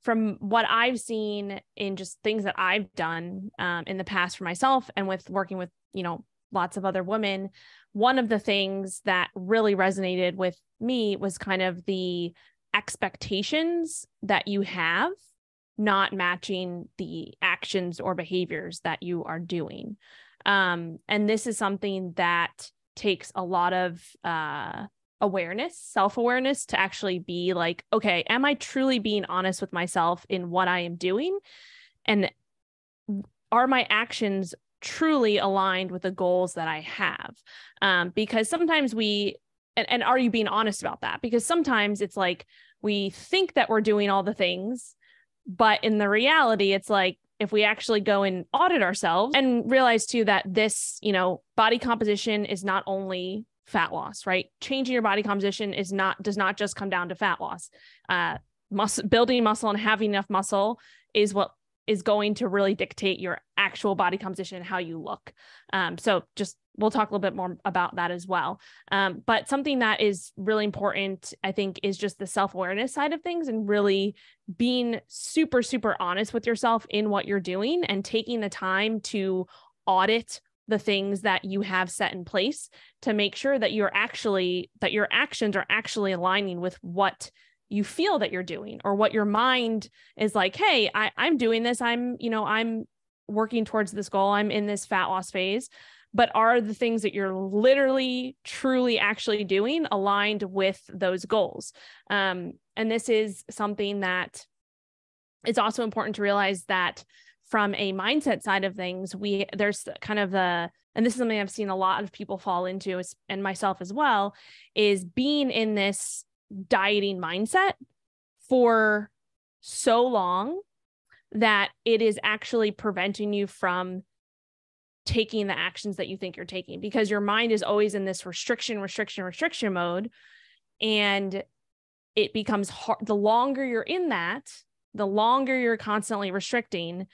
from what I've seen in just things that I've done in the past for myself and with working with, lots of other women, one of the things that really resonated with me was kind of the expectations that you have not matching the actions or behaviors that you are doing. And this is something that takes a lot of awareness, self-awareness, to actually be like, okay, am I truly being honest with myself in what I am doing? And are my actions truly aligned with the goals that I have? Because sometimes and are you being honest about that? Because sometimes it's like, we think that we're doing all the things, but in the reality, it's like, if we actually go and audit ourselves and realize too that this, body composition is not only fat loss, right? Changing your body composition does not just come down to fat loss. Building muscle and having enough muscle is what is going to really dictate your actual body composition and how you look. So we'll talk a little bit more about that as well. But something that is really important, I think, is just the self-awareness side of things, and really being super, super honest with yourself in what you're doing and taking the time to audit the things that you have set in place to make sure that your actions are actually aligning with what you feel that you're doing, or what your mind is like, hey, I'm doing this. I'm working towards this goal. I'm in this fat loss phase, but are the things that you're literally, truly actually doing aligned with those goals? And this is something that it's also important to realize that from a mindset side of things, there's kind of and this is something I've seen a lot of people fall into, and myself as well, is being in this dieting mindset for so long that it is actually preventing you from taking the actions that you think you're taking, because your mind is always in this restriction mode. And it becomes hard. The longer you're in that, the longer you're constantly restricting,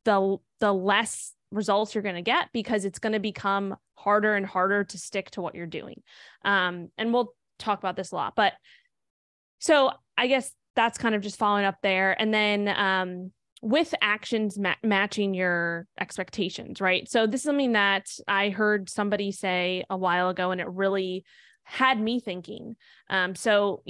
the less results you're going to get, because it's going to become harder and harder to stick to what you're doing. And we'll talk about this a lot, but so I guess that's kind of just following up there. And then with actions matching your expectations, right? So this is something that I heard somebody say a while ago, and it really had me thinking. So,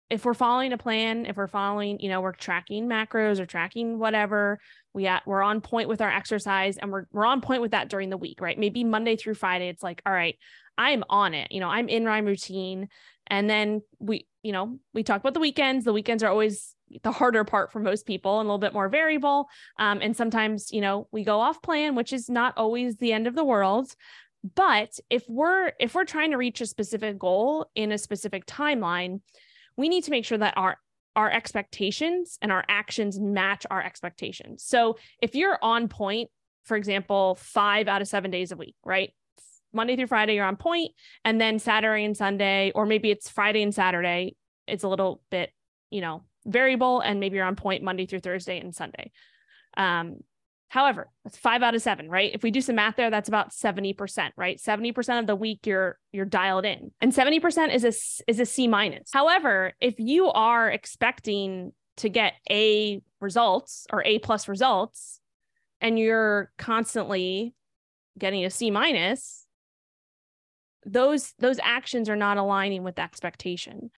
if we're following a plan, if we're following, we're tracking macros or tracking whatever, we're on point with our exercise, and we're on point with that during the week, right? Maybe Monday through Friday, it's like, all right, I'm on it. I'm in my routine. And then we talk about the weekends. The weekends are always the harder part for most people and a little bit more variable. And sometimes, we go off plan, which is not always the end of the world. But if we're trying to reach a specific goal in a specific timeline, we need to make sure that our expectations and our actions match our expectations. So if you're on point, for example, 5 out of 7 days a week, right? Monday through Friday, you're on point. And then Saturday and Sunday, or maybe it's Friday and Saturday, it's a little bit, variable. And maybe you're on point Monday through Thursday and Sunday. However, that's 5 out of 7, right? If we do some math there, that's about 70%, right? 70% of the week you're dialed in, and 70% is a C minus. However, if you are expecting to get A results or A plus results, and you're constantly getting a C minus, those actions are not aligning with the expectation.